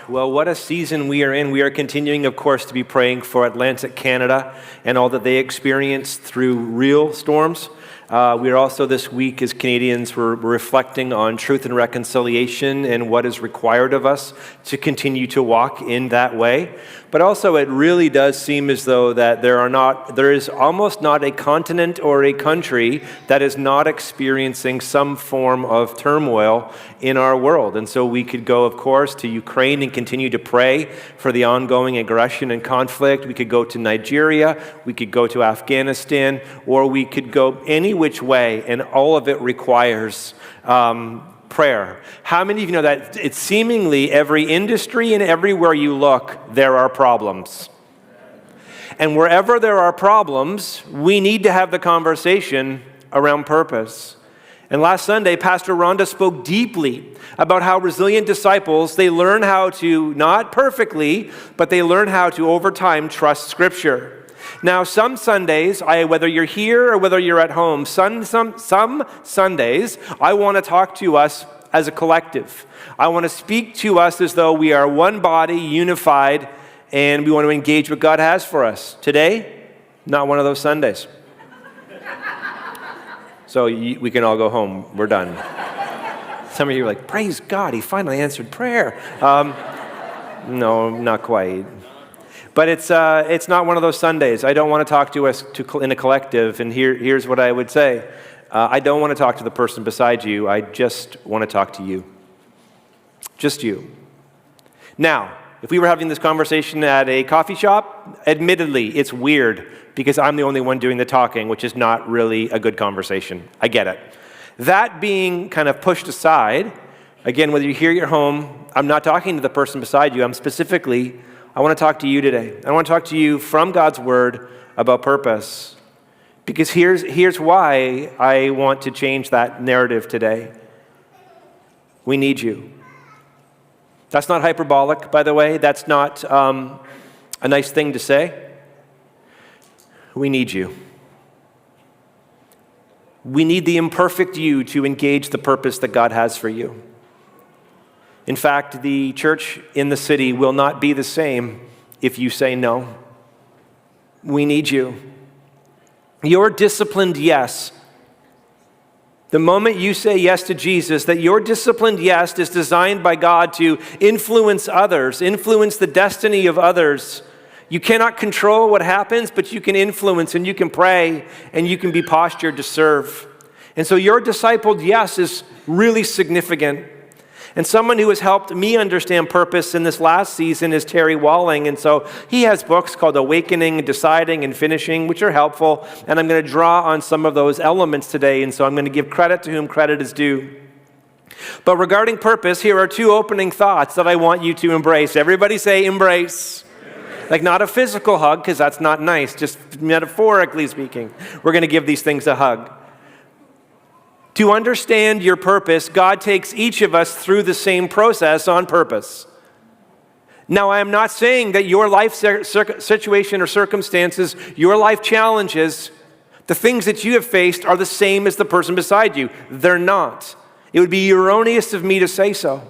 Well, what a season we are in. We are continuing, of course, to be praying for Atlantic Canada and all that they experience through real storms. We are also this week as Canadians, we're reflecting on truth and reconciliation and what is required of us to continue to walk in that way. But also it really does seem as though that there is almost not a continent or a country that is not experiencing some form of turmoil in our world. And so we could go, of course, to Ukraine and continue to pray for the ongoing aggression and conflict. We could go to Nigeria, we could go to Afghanistan, or we could go any which way, and all of it requires prayer. How many of you know that it's seemingly every industry and everywhere you look, there are problems? And wherever there are problems, we need to have the conversation around purpose. And last Sunday, Pastor Rhonda spoke deeply about how resilient disciples, they learn how to, not perfectly, but they learn how to, over time, trust Scripture. Now, some Sundays, whether you're here or whether you're at home, some Sundays, I want to talk to us as a collective. I want to speak to us as though we are one body, unified, and we want to engage what God has for us. Today, not one of those Sundays. So we can all go home. We're done. Some of you are like, praise God, he finally answered prayer. No, not quite. But it's not one of those Sundays. I don't want to talk to us in a collective, and here's what I would say. I don't want to talk to the person beside you. I just want to talk to you. Just you. Now, if we were having this conversation at a coffee shop, admittedly, it's weird because I'm the only one doing the talking, which is not really a good conversation. I get it. That being kind of pushed aside, again, whether you're here or at home, I'm not talking to the person beside you. I want to talk to you today. I want to talk to you from God's Word about purpose. Because here's why I want to change that narrative today. We need you. That's not hyperbolic, by the way. That's not a nice thing to say. We need you. We need the imperfect you to engage the purpose that God has for you. In fact, the church in the city will not be the same if you say no. We need you. Your disciplined yes, the moment you say yes to Jesus, that your disciplined yes is designed by God to influence others, influence the destiny of others. You cannot control what happens, but you can influence and you can pray and you can be postured to serve. And so your discipled yes is really significant. And someone who has helped me understand purpose in this last season is Terry Walling. And so he has books called Awakening, Deciding, and Finishing, which are helpful. And I'm going to draw on some of those elements today. And so I'm going to give credit to whom credit is due. But regarding purpose, here are two opening thoughts that I want you to embrace. Everybody say embrace. Like not a physical hug, because that's not nice, just metaphorically speaking. We're going to give these things a hug. To understand your purpose, God takes each of us through the same process on purpose. Now, I am not saying that your life situation or circumstances, your life challenges, the things that you have faced are the same as the person beside you. They're not. It would be erroneous of me to say so.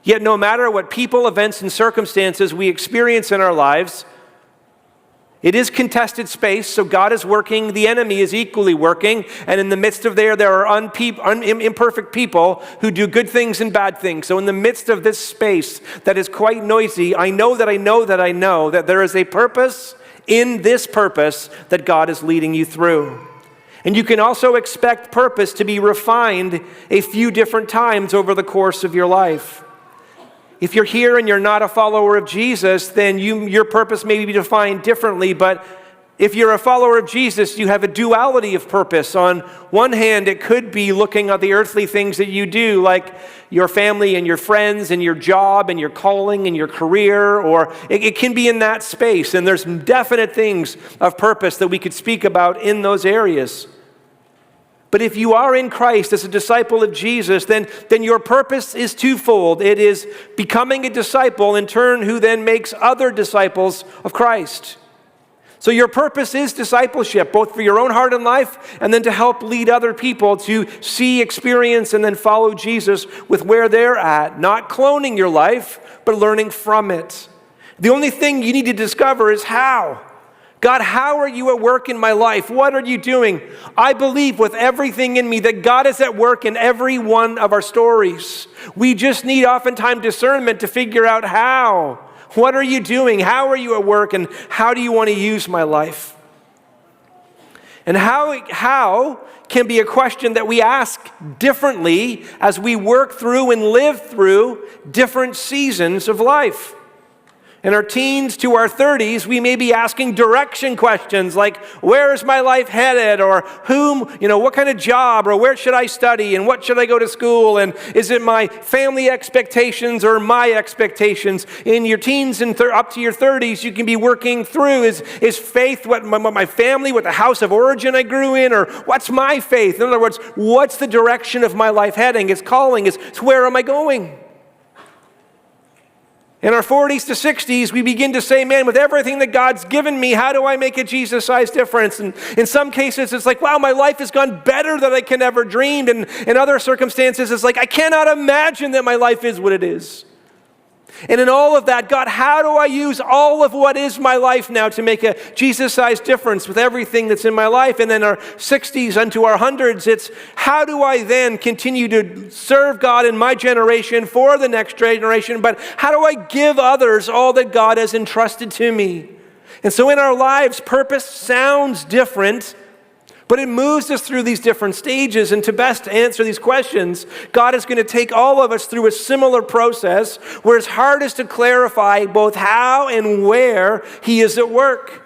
Yet no matter what people, events, and circumstances we experience in our lives, it is contested space, so God is working, the enemy is equally working, and in the midst of there are imperfect people who do good things and bad things. So in the midst of this space that is quite noisy, I know that there is a purpose in this purpose that God is leading you through. And you can also expect purpose to be refined a few different times over the course of your life. If you're here and you're not a follower of Jesus, then your purpose may be defined differently. But if you're a follower of Jesus, you have a duality of purpose. On one hand, it could be looking at the earthly things that you do, like your family and your friends and your job and your calling and your career, or it can be in that space. And there's definite things of purpose that we could speak about in those areas. But if you are in Christ as a disciple of Jesus, then your purpose is twofold. It is becoming a disciple in turn who then makes other disciples of Christ. So your purpose is discipleship, both for your own heart and life, and then to help lead other people to see, experience, and then follow Jesus with where they're at. Not cloning your life, but learning from it. The only thing you need to discover is how. God, how are you at work in my life? What are you doing? I believe with everything in me that God is at work in every one of our stories. We just need oftentimes discernment to figure out how. What are you doing? How are you at work? And how do you want to use my life? And how can be a question that we ask differently as we work through and live through different seasons of life. In our teens to our 30s, we may be asking direction questions like, where is my life headed? Or what kind of job? Or where should I study? And what should I go to school? And is it my family expectations or my expectations? In your teens and up to your 30s, you can be working through, is faith what my family, what the house of origin I grew in? Or what's my faith? In other words, what's the direction of my life heading? It's calling, it's where am I going? In our 40s to 60s, we begin to say, man, with everything that God's given me, how do I make a Jesus-sized difference? And in some cases, it's like, wow, my life has gone better than I can ever dreamed. And in other circumstances, it's like, I cannot imagine that my life is what it is. And in all of that, God, how do I use all of what is my life now to make a Jesus-sized difference with everything that's in my life? And then our 60s unto our hundreds, it's how do I then continue to serve God in my generation for the next generation? But how do I give others all that God has entrusted to me? And so in our lives, purpose sounds different, but it moves us through these different stages. And to best answer these questions, God is going to take all of us through a similar process where it's hardest to clarify both how and where He is at work.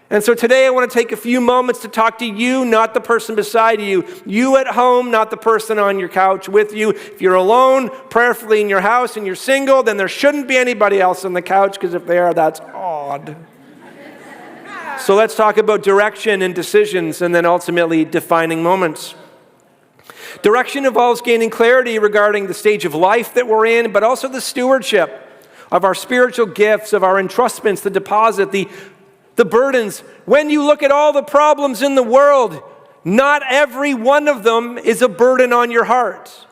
And so today I want to take a few moments to talk to you, not the person beside you. You at home, not the person on your couch with you. If you're alone, prayerfully in your house, and you're single, then there shouldn't be anybody else on the couch, because if they are, that's odd. So let's talk about direction and decisions, and then ultimately defining moments. Direction involves gaining clarity regarding the stage of life that we're in, but also the stewardship of our spiritual gifts, of our entrustments, the deposit, the burdens. When you look at all the problems in the world, not every one of them is a burden on your heart.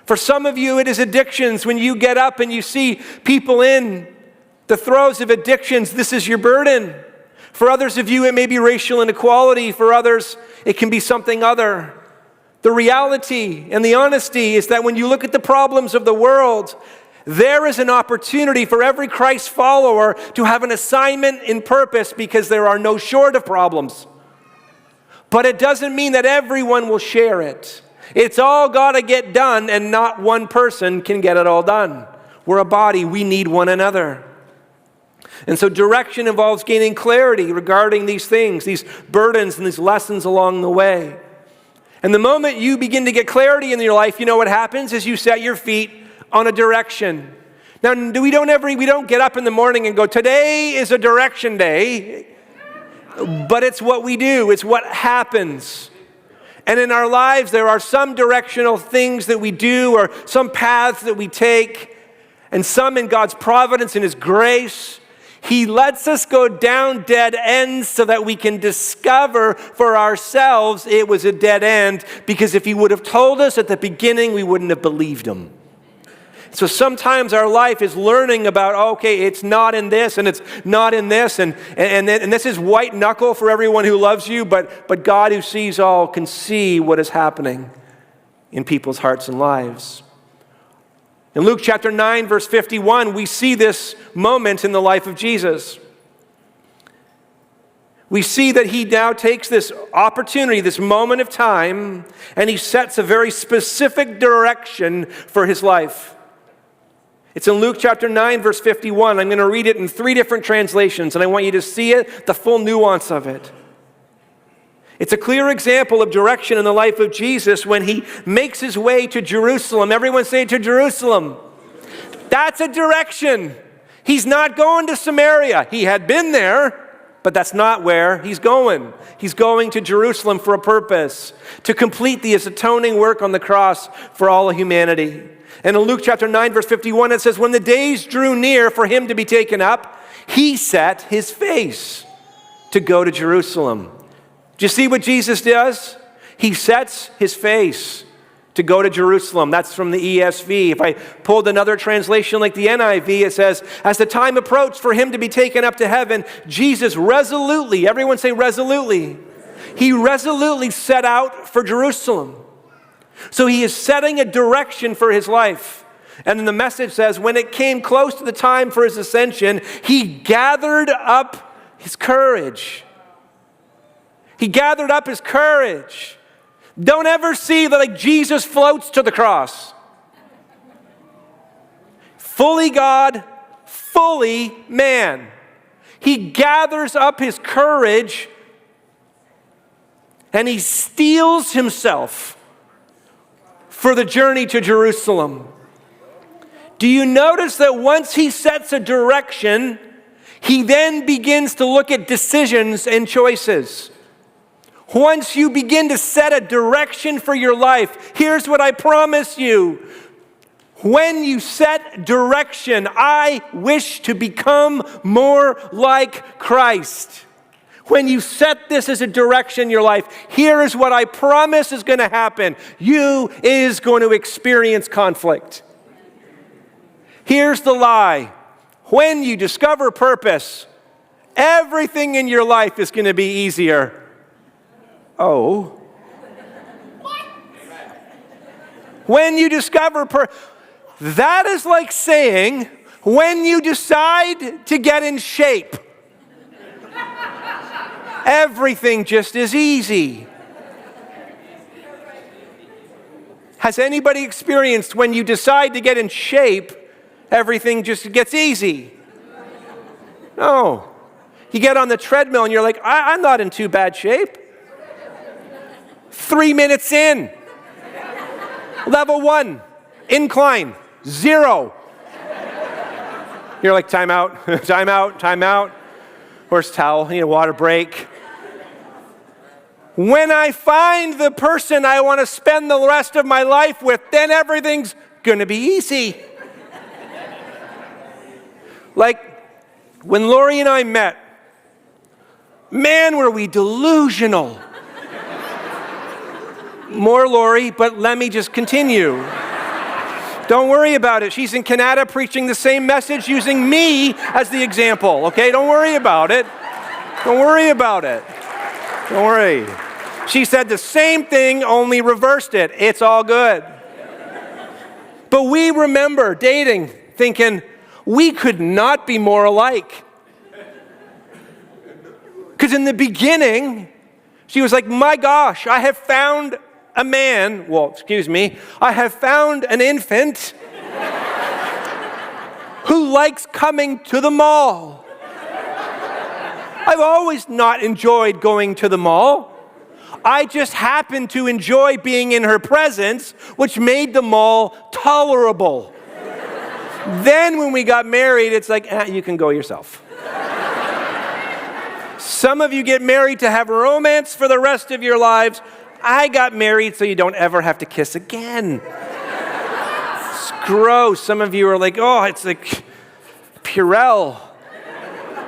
For some of you, it is addictions. When you get up and you see people in the throes of addictions, this is your burden. For others of you, it may be racial inequality. For others, it can be something other. The reality and the honesty is that when you look at the problems of the world, there is an opportunity for every Christ follower to have an assignment in purpose, because there are no short of problems. But it doesn't mean that everyone will share it. It's all got to get done, and not one person can get it all done. We're a body. We need one another. And so direction involves gaining clarity regarding these things, these burdens and these lessons along the way. And the moment you begin to get clarity in your life, you know what happens is you set your feet on a direction. Now, we don't get up in the morning and go, today is a direction day, but it's what we do. It's what happens. And in our lives, there are some directional things that we do, or some paths that we take, and some in God's providence and His grace. He lets us go down dead ends so that we can discover for ourselves it was a dead end, because if He would have told us at the beginning, we wouldn't have believed Him. So sometimes our life is learning about, okay, it's not in this, and it's not in this, and this is white knuckle for everyone who loves you, but God who sees all can see what is happening in people's hearts and lives. In Luke chapter 9, verse 51, we see this moment in the life of Jesus. We see that He now takes this opportunity, this moment of time, and He sets a very specific direction for His life. It's in Luke chapter 9, verse 51. I'm going to read it in 3 different translations, and I want you to see it, the full nuance of it. It's a clear example of direction in the life of Jesus when He makes His way to Jerusalem. Everyone say to Jerusalem. That's a direction. He's not going to Samaria. He had been there, but that's not where He's going. He's going to Jerusalem for a purpose, to complete His atoning work on the cross for all of humanity. And in Luke chapter 9, verse 51, it says, when the days drew near for Him to be taken up, he set his face to go to Jerusalem. Do you see what Jesus does? He sets his face to go to Jerusalem. That's from the ESV. If I pulled another translation like the NIV, it says, as the time approached for him to be taken up to heaven, Jesus resolutely, everyone say resolutely, he resolutely set out for Jerusalem. So he is setting a direction for his life. And then the message says, when it came close to the time for his ascension, he gathered up his courage. He gathered up his courage. Don't ever see that like Jesus floats to the cross. Fully God, fully man. He gathers up his courage and he steels himself for the journey to Jerusalem. Do you notice that once he sets a direction, he then begins to look at decisions and choices? Once you begin to set a direction for your life, here's what I promise you. When you set direction, I wish to become more like Christ. When you set this as a direction in your life, here is what I promise is going to happen. You is going to experience conflict. Here's the lie. When you discover purpose, everything in your life is going to be easier. Oh. When you discover that is like saying when you decide to get in shape, everything just is easy. Has anybody experienced when you decide to get in shape, everything just gets easy? No. You get on the treadmill and you're like, I'm not in too bad shape. 3 minutes in. Level 1, incline, 0. You're like, time out, time out, time out. Where's towel? I need a water break. When I find the person I want to spend the rest of my life with, then everything's going to be easy. Like when Lori and I met, man, were we delusional. More Lori, but let me just continue. Don't worry about it. She's in Canada preaching the same message using me as the example, okay? Don't worry about it. Don't worry about it. Don't worry. She said the same thing, only reversed it. It's all good. But we remember dating, thinking, we could not be more alike. Because in the beginning, she was like, my gosh, I have found a man, I have found an infant who likes coming to the mall. I've always not enjoyed going to the mall. I just happened to enjoy being in her presence, which made the mall tolerable. Then when we got married, it's like, you can go yourself. Some of you get married to have romance for the rest of your lives. I got married so you don't ever have to kiss again. It's gross. Some of you are like, oh, it's like Purell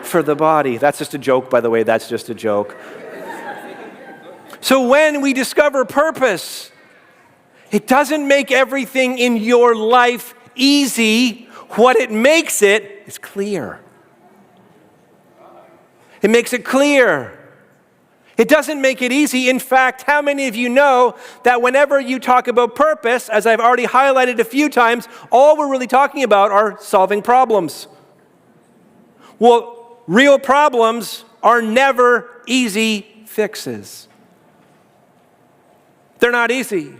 for the body. That's just a joke, by the way. That's just a joke. So when we discover purpose, it doesn't make everything in your life easy. What it makes it is clear. It makes it clear. It doesn't make it easy. In fact, how many of you know that whenever you talk about purpose, as I've already highlighted a few times, all we're really talking about are solving problems? Well, real problems are never easy fixes. They're not easy.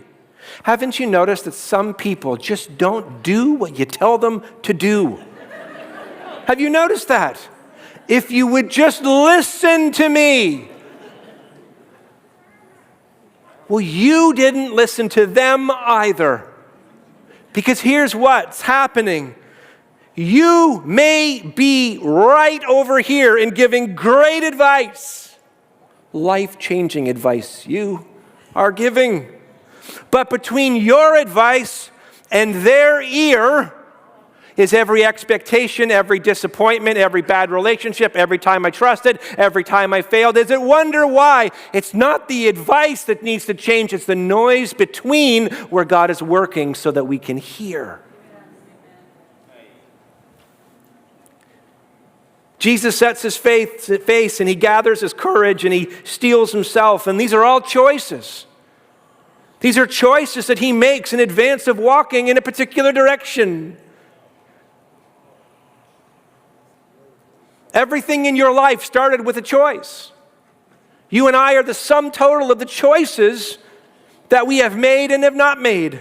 Haven't you noticed that some people just don't do what you tell them to do? Have you noticed that? If you would just listen to me. Well, you didn't listen to them either. Because here's what's happening. You may be right over here in giving great advice, life-changing advice you are giving. But between your advice and their ear, Is every expectation, every disappointment, every bad relationship, every time I trusted, every time I failed? Is it wonder why? It's not the advice that needs to change. It's the noise between where God is working so that we can hear. Jesus sets his face and he gathers his courage and he steels himself. And these are all choices. These are choices that he makes in advance of walking in a particular direction. Everything in your life started with a choice. You and I are the sum total of the choices that we have made and have not made.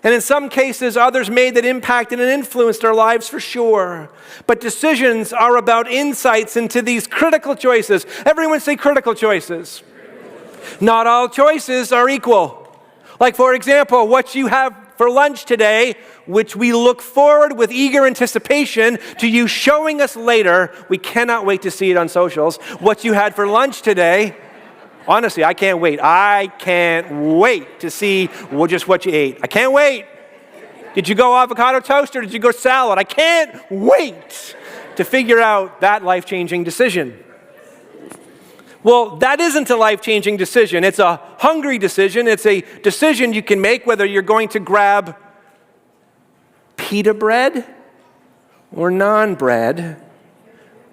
And in some cases, others made that impacted and influenced our lives for sure. But decisions are about insights into these critical choices. Everyone say critical choices. Not all choices are equal. Like, for example, what you have for lunch today, which we look forward with eager anticipation to you showing us later. We cannot wait to see it on socials. What you had for lunch today, honestly, I can't wait. I can't wait to see just what you ate. I can't wait. Did you go avocado toast or did you go salad? I can't wait to figure out that life-changing decision. Well, that isn't a life-changing decision. It's a hungry decision. It's a decision you can make whether you're going to grab pita bread or non-bread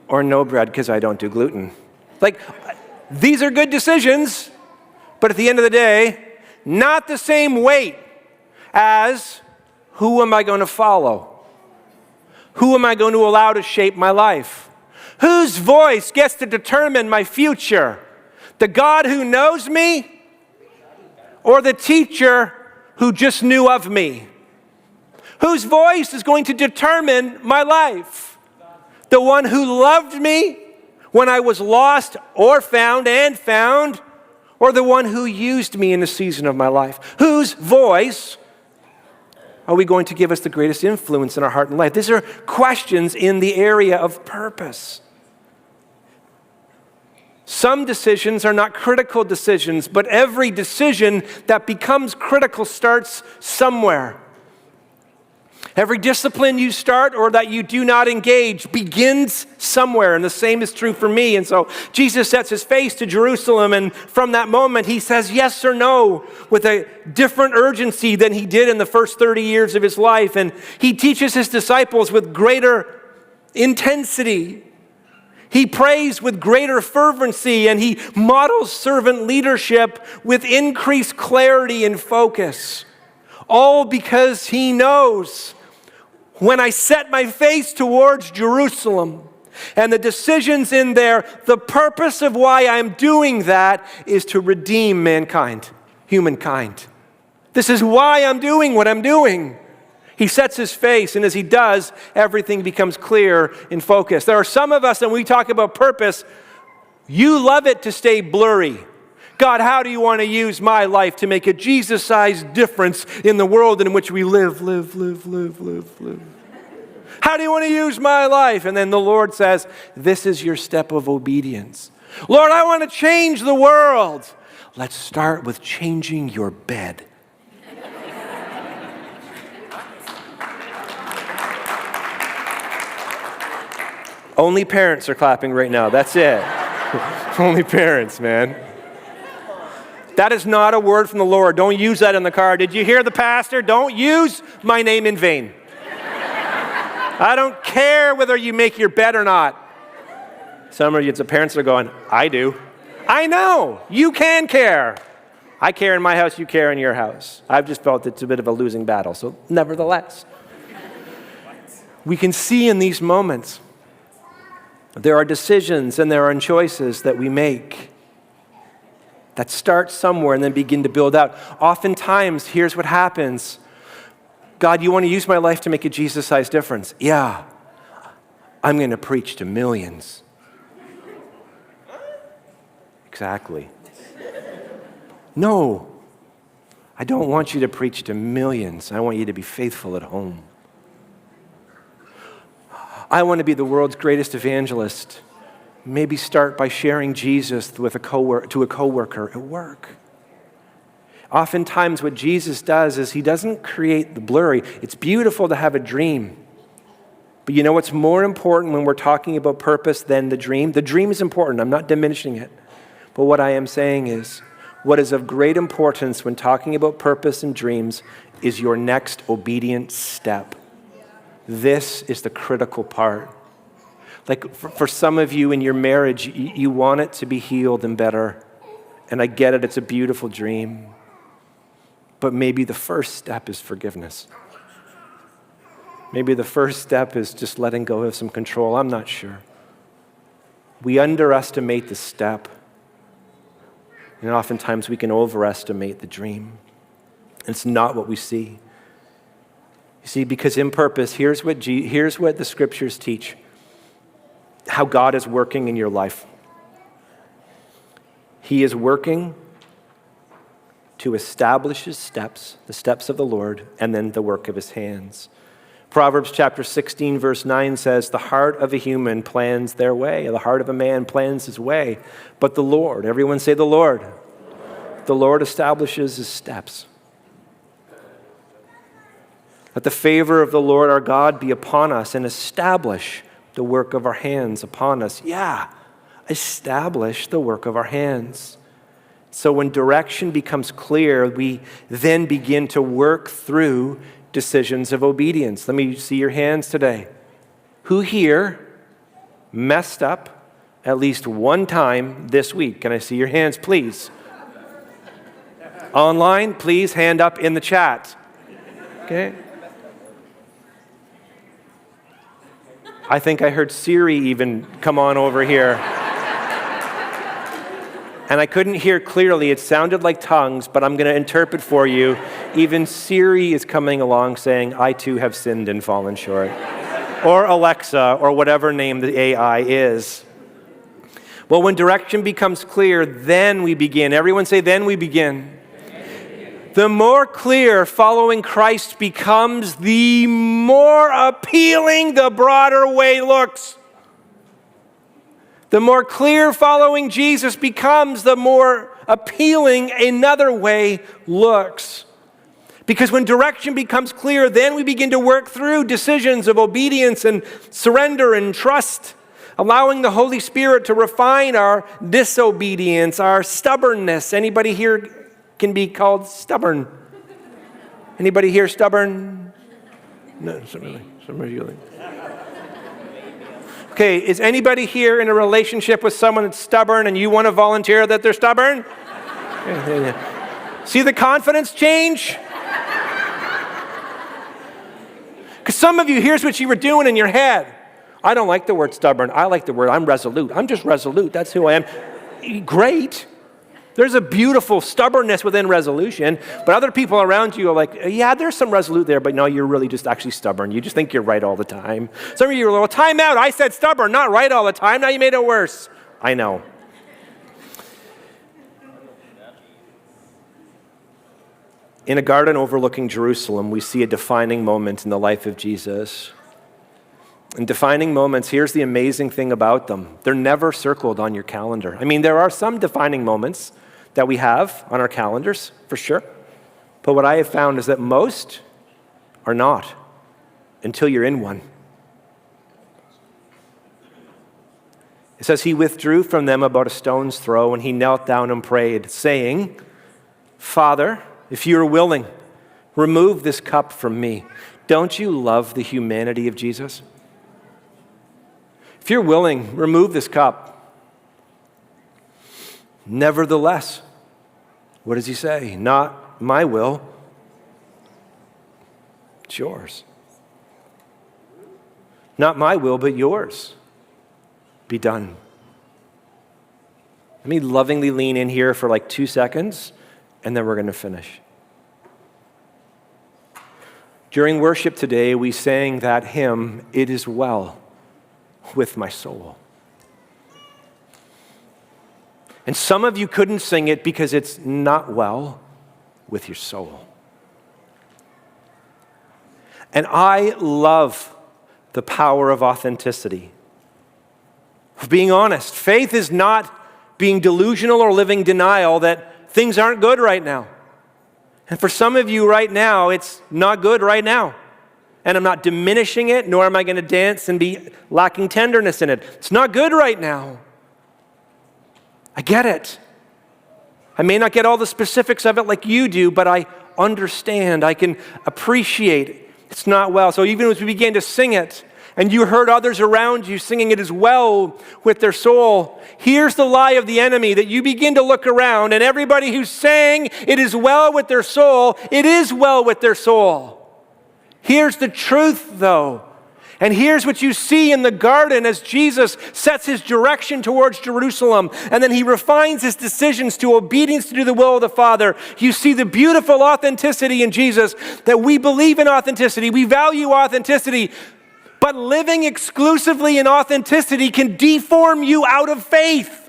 or no bread because I don't do gluten. Like, these are good decisions, but at the end of the day, not the same weight as who am I going to follow? Who am I going to allow to shape my life? Whose voice gets to determine my future? The God who knows me or the teacher who just knew of me? Whose voice is going to determine my life? The one who loved me when I was lost or found, or the one who used me in a season of my life? Whose voice are we going to give us the greatest influence in our heart and life? These are questions in the area of purpose. Some decisions are not critical decisions, but every decision that becomes critical starts somewhere. Every discipline you start or that you do not engage begins somewhere, and the same is true for me. And so Jesus sets his face to Jerusalem, and from that moment he says yes or no with a different urgency than he did in the first 30 years of his life. And he teaches his disciples with greater intensity. He prays with greater fervency, and he models servant leadership with increased clarity and focus. All because he knows when I set my face towards Jerusalem and the decisions in there, the purpose of why I'm doing that is to redeem mankind, humankind. This is why I'm doing what I'm doing. He sets his face, and as he does, everything becomes clear and focused. There are some of us, and we talk about purpose, you love it to stay blurry. God, how do you want to use my life to make a Jesus-sized difference in the world in which we live? How do you want to use my life? And then the Lord says, this is your step of obedience. Lord, I want to change the world. Let's start with changing your bed. Only parents are clapping right now. That's it. Only parents, man. That is not a word from the Lord. Don't use that in the car. Did you hear the pastor? Don't use my name in vain. I don't care whether you make your bed or not. Some of you, the parents are going, I do. I know. You can care. I care in my house. You care in your house. I've just felt it's a bit of a losing battle. So nevertheless, we can see in these moments there are decisions and there are choices that we make that start somewhere and then begin to build out. Oftentimes, here's what happens. God, you want to use my life to make a Jesus-sized difference? Yeah. I'm going to preach to millions. Exactly. No. I don't want you to preach to millions. I want you to be faithful at home. I want to be the world's greatest evangelist. Maybe start by sharing Jesus to a coworker at work. Oftentimes what Jesus does is he doesn't create the blurry. It's beautiful to have a dream. But you know what's more important when we're talking about purpose than the dream? The dream is important. I'm not diminishing it. But what I am saying is, what is of great importance when talking about purpose and dreams is your next obedient step. This is the critical part. Like for some of you in your marriage, you want it to be healed and better. And I get it, it's a beautiful dream. But maybe the first step is forgiveness. Maybe the first step is just letting go of some control. I'm not sure. We underestimate the step. And oftentimes we can overestimate the dream. It's not what we see. You see, because in purpose, here's what the scriptures teach. How God is working in your life. He is working to establish his steps, the steps of the Lord, and then the work of his hands. Proverbs chapter 16, verse 9 says, the heart of a human plans their way. The heart of a man plans his way. But the Lord, everyone say the Lord. The Lord establishes his steps. Let the favor of the Lord our God be upon us and establish the work of our hands upon us. Yeah, establish the work of our hands. So when direction becomes clear, we then begin to work through decisions of obedience. Let me see your hands today. Who here messed up at least one time this week? Can I see your hands, please? Online, please hand up in the chat. Okay. I think I heard Siri even come on over here. And I couldn't hear clearly. It sounded like tongues, but I'm going to interpret for you. Even Siri is coming along saying, I too have sinned and fallen short. Or Alexa, or whatever name the AI is. Well, when direction becomes clear, then we begin. Everyone say, then we begin. The more clear following Christ becomes, the more appealing the broader way looks. The more clear following Jesus becomes, the more appealing another way looks. Because when direction becomes clear, then we begin to work through decisions of obedience and surrender and trust, allowing the Holy Spirit to refine our disobedience, our stubbornness. Anybody here can be called stubborn? Anybody here stubborn? No, somebody like. Okay, is anybody here in a relationship with someone that's stubborn and you want to volunteer that they're stubborn? See the confidence change? Because some of you, here's what you were doing in your head. I don't like the word stubborn. I like the word I'm resolute. I'm just resolute. That's who I am. Great. There's a beautiful stubbornness within resolution, but other people around you are like, yeah, there's some resolute there, but no, you're really just actually stubborn. You just think you're right all the time. Some of you are like, well, time out. I said stubborn, not right all the time. Now you made it worse. I know. In a garden overlooking Jerusalem, we see a defining moment in the life of Jesus. And defining moments, here's the amazing thing about them. They're never circled on your calendar. I mean, there are some defining moments that we have on our calendars, for sure. But what I have found is that most are not until you're in one. It says, he withdrew from them about a stone's throw, and he knelt down and prayed, saying, Father, if you are willing, remove this cup from me. Don't you love the humanity of Jesus? If you're willing, remove this cup. Nevertheless, what does he say? Not my will, it's yours. Not my will, but yours be done. Let me lovingly lean in here for like 2 seconds, and then we're going to finish. During worship today, we sang that hymn, It Is Well With My Soul. And some of you couldn't sing it because it's not well with your soul. And I love the power of authenticity, of being honest. Faith is not being delusional or living denial that things aren't good right now. And for some of you right now, it's not good right now. And I'm not diminishing it, nor am I going to dance and be lacking tenderness in it. It's not good right now. I get it. I may not get all the specifics of it like you do, but I understand. I can appreciate it. It's not well. So even as we began to sing it, and you heard others around you singing it as well with their soul, here's the lie of the enemy, that you begin to look around, and everybody who's saying it is well with their soul, it is well with their soul. Here's the truth, though. And here's what you see in the garden as Jesus sets his direction towards Jerusalem, and then he refines his decisions to obedience to do the will of the Father. You see the beautiful authenticity in Jesus, that we believe in authenticity, we value authenticity, but living exclusively in authenticity can deform you out of faith.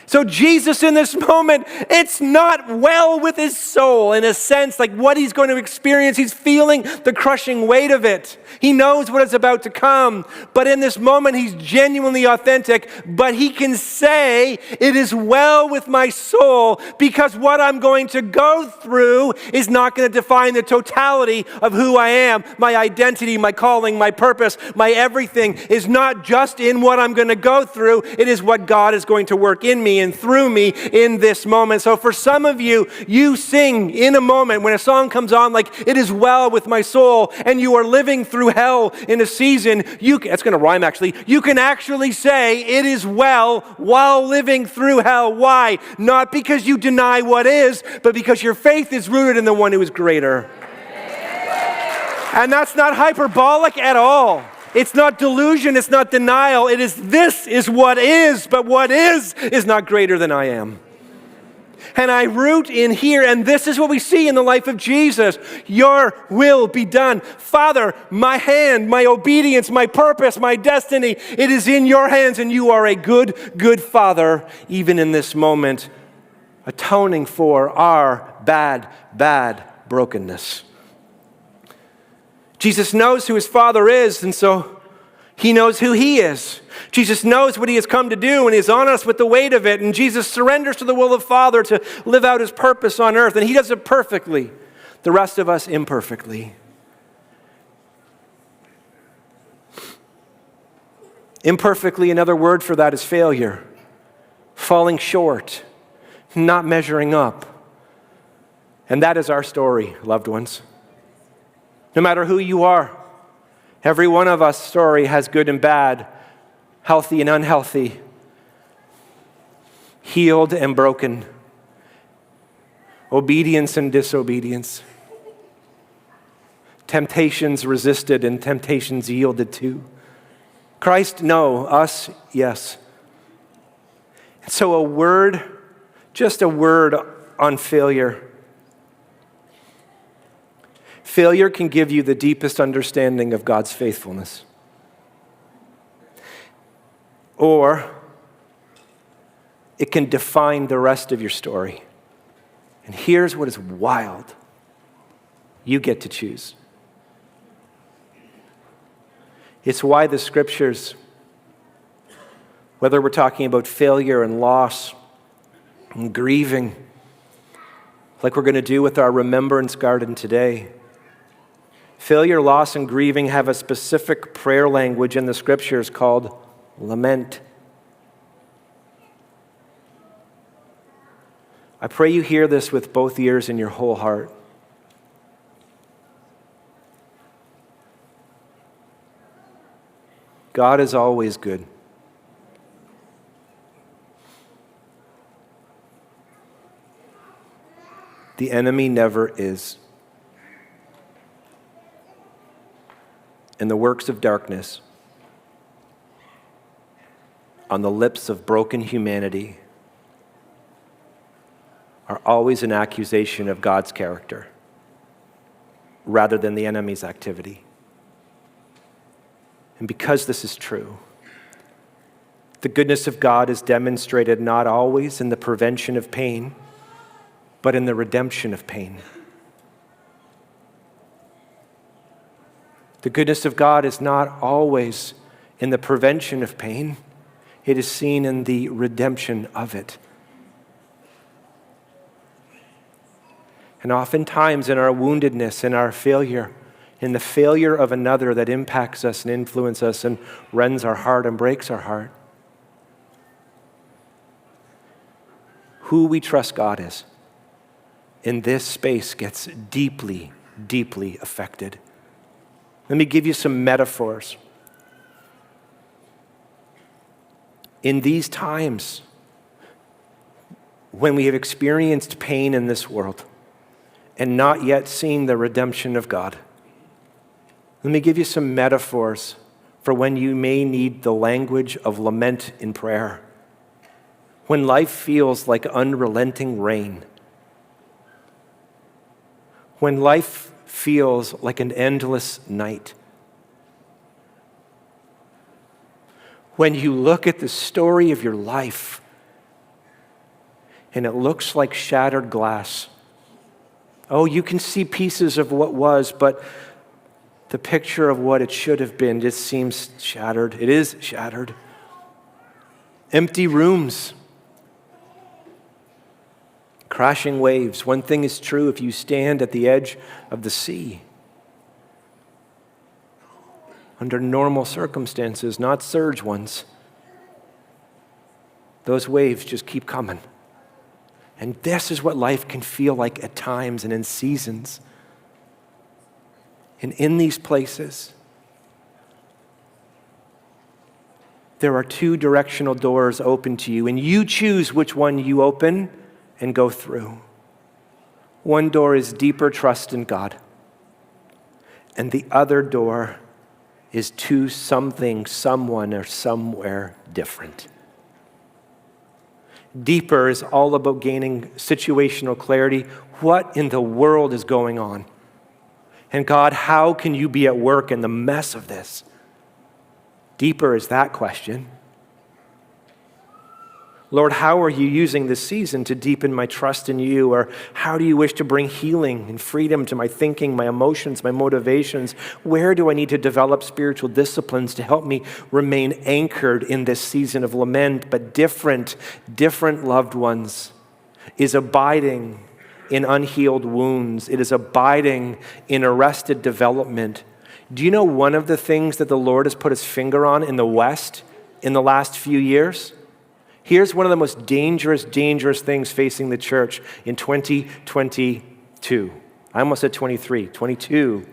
So Jesus in this moment, it's not well with his soul in a sense, like what he's going to experience. He's feeling the crushing weight of it. He knows what is about to come. But in this moment, he's genuinely authentic. But he can say, it is well with my soul, because what I'm going to go through is not going to define the totality of who I am. My identity, my calling, my purpose, my everything is not just in what I'm going to go through. It is what God is going to work in me and through me in this moment. So for some of you, you sing in a moment when a song comes on like, it is well with my soul, and you are living through hell in a season. It's going to rhyme actually. You can actually say it is well while living through hell. Why? Not because you deny what is, but because your faith is rooted in the one who is greater. And that's not hyperbolic at all. It's not delusion, it's not denial. It is, this is what is, but what is not greater than I am. And I root in here, and this is what we see in the life of Jesus. Your will be done. Father, my hand, my obedience, my purpose, my destiny, it is in your hands, and you are a good, good Father, even in this moment, atoning for our bad, bad brokenness. Jesus knows who his Father is, and so he knows who he is. Jesus knows what he has come to do, and he is on us with the weight of it. And Jesus surrenders to the will of the Father to live out his purpose on earth, and he does it perfectly. The rest of us imperfectly. Imperfectly, another word for that is failure. Falling short, not measuring up. And that is our story, loved ones. No matter who you are, every one of us' story has good and bad, healthy and unhealthy, healed and broken, obedience and disobedience, temptations resisted and temptations yielded to. Christ, no. Us, yes. And so just a word on failure. Failure can give you the deepest understanding of God's faithfulness. Or it can define the rest of your story. And here's what is wild. You get to choose. It's why the scriptures, whether we're talking about failure and loss and grieving, like we're going to do with our Remembrance Garden today, failure, loss, and grieving have a specific prayer language in the scriptures called lament. I pray you hear this with both ears and your whole heart. God is always good. The enemy never is. And the works of darkness on the lips of broken humanity are always an accusation of God's character rather than the enemy's activity. And because this is true, the goodness of God is demonstrated not always in the prevention of pain, but in the redemption of pain. The goodness of God is not always in the prevention of pain. It is seen in the redemption of it. And oftentimes in our woundedness, in our failure, in the failure of another that impacts us and influences us and rends our heart and breaks our heart. Who we trust God is in this space gets deeply, deeply affected. Let me give you some metaphors. In these times, when we have experienced pain in this world and not yet seen the redemption of God, let me give you some metaphors for when you may need the language of lament in prayer. When life feels like unrelenting rain. When life feels like an endless night. When you look at the story of your life and it looks like shattered glass. Oh, you can see pieces of what was, but the picture of what it should have been just seems shattered. It is shattered. Empty rooms. Crashing waves. One thing is true, if you stand at the edge of the sea, under normal circumstances, not surge ones, those waves just keep coming. And this is what life can feel like at times and in seasons. And in these places, there are two directional doors open to you, and you choose which one you open and go through. One door is deeper trust in God, and the other door is to something, someone, or somewhere different. Deeper is all about gaining situational clarity. What in the world is going on? And God, how can you be at work in the mess of this? Deeper is that question. Lord, how are you using this season to deepen my trust in you? Or how do you wish to bring healing and freedom to my thinking, my emotions, my motivations? Where do I need to develop spiritual disciplines to help me remain anchored in this season of lament? But different loved ones is abiding in unhealed wounds. It is abiding in arrested development. Do you know one of the things that the Lord has put his finger on in the West in the last few years? Here's one of the most dangerous things facing the church in 2022. I almost said 23, 22.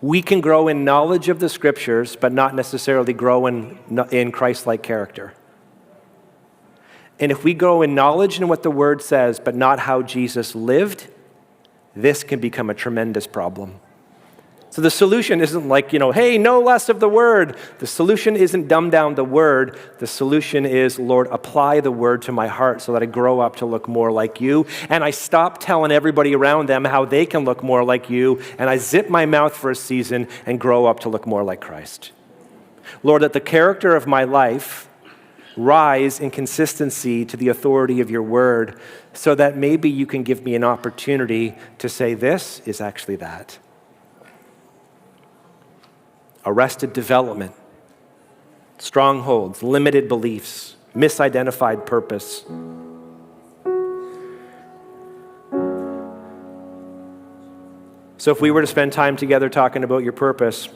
We can grow in knowledge of the scriptures, but not necessarily grow in Christ-like character. And if we grow in knowledge in what the word says, but not how Jesus lived, this can become a tremendous problem. So the solution isn't like, hey, no less of the word. The solution isn't dumb down the word. The solution is, Lord, apply the word to my heart so that I grow up to look more like you. And I stop telling everybody around them how they can look more like you. And I zip my mouth for a season and grow up to look more like Christ. Lord, that the character of my life rise in consistency to the authority of your word so that maybe you can give me an opportunity to say this is actually that. Arrested development, strongholds, limited beliefs, misidentified purpose. So if we were to spend time together talking about your purpose,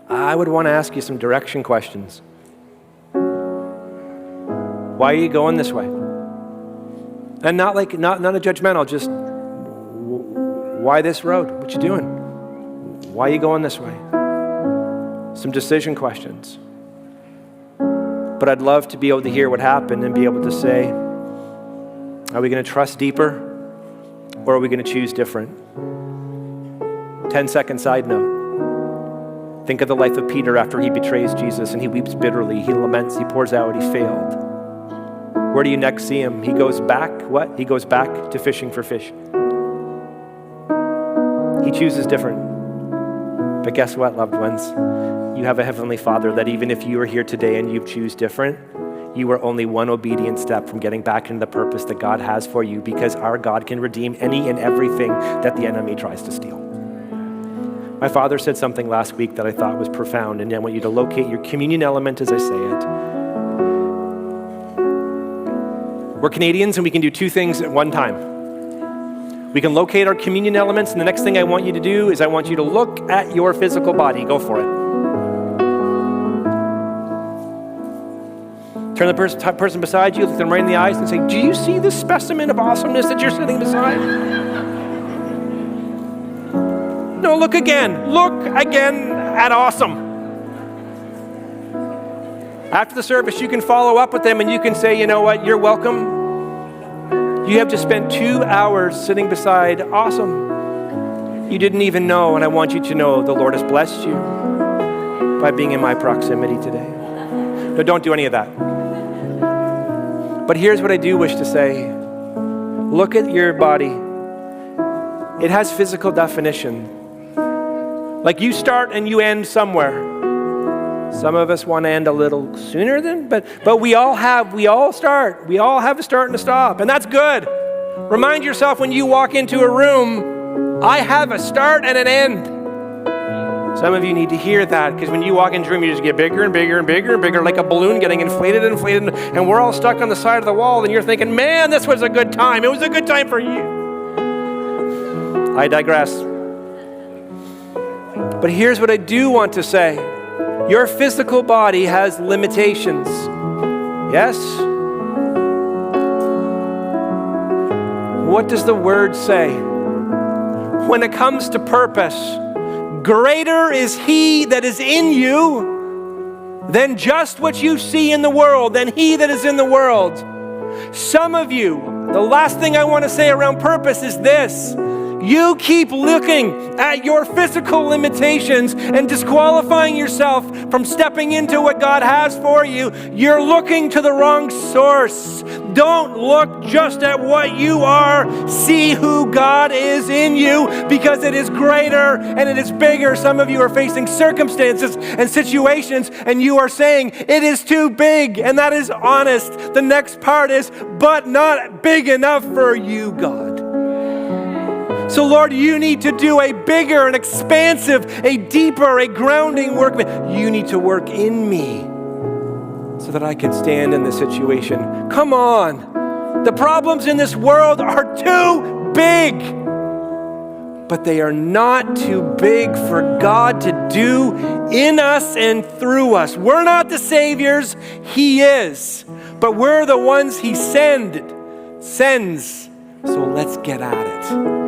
I would want to ask you some direction questions. Why are you going this way? And not a judgmental, just why this road? What you doing? Why are you going this way? Some decision questions. But I'd love to be able to hear what happened and be able to say, are we going to trust deeper or are we going to choose different? 10-second side note. Think of the life of Peter after he betrays Jesus and he weeps bitterly. He laments, he pours out, he failed. Where do you next see him? He goes back, what? He goes back to fishing for fish. He chooses different. But guess what, loved ones? You have a heavenly Father that even if you are here today and you choose different, you are only one obedient step from getting back into the purpose that God has for you, because our God can redeem any and everything that the enemy tries to steal. My father said something last week that I thought was profound, and I want you to locate your communion element as I say it. We're Canadians and we can do two things at one time. We can locate our communion elements, and the next thing I want you to do is I want you to look at your physical body. Go for it. Turn the person beside you, look them right in the eyes and say, do you see this specimen of awesomeness that you're sitting beside? No, look again. Look again at awesome. After the service, you can follow up with them and you can say, you know what, you're welcome. You have just spent 2 hours sitting beside awesome. You didn't even know, and I want you to know the Lord has blessed you by being in my proximity today. No, don't do any of that. But here's what I do wish to say. Look at your body. It has physical definition. Like you start and you end somewhere. Some of us want to end a little sooner but we all start. We all have a start and a stop, and that's good. Remind yourself when you walk into a room, I have a start and an end. Some of you need to hear that, because when you walk into a room, you just get bigger and bigger and bigger and bigger, like a balloon getting inflated, and we're all stuck on the side of the wall, and you're thinking, man, this was a good time. It was a good time for you. I digress. But here's what I do want to say. Your physical body has limitations. Yes? What does the word say? When it comes to purpose, greater is he that is in you than just what you see in the world, than he that is in the world. Some of you, the last thing I want to say around purpose is this. You keep looking at your physical limitations and disqualifying yourself from stepping into what God has for you. You're looking to the wrong source. Don't look just at what you are. See who God is in you, because it is greater and it is bigger. Some of you are facing circumstances and situations and you are saying, it is too big, and that is honest. The next part is, but not big enough for you, God. So Lord, you need to do a bigger, an expansive, a deeper, a grounding work. You need to work in me so that I can stand in this situation. Come on. The problems in this world are too big, but they are not too big for God to do in us and through us. We're not the saviors, he is, but we're the ones he sends. So let's get at it.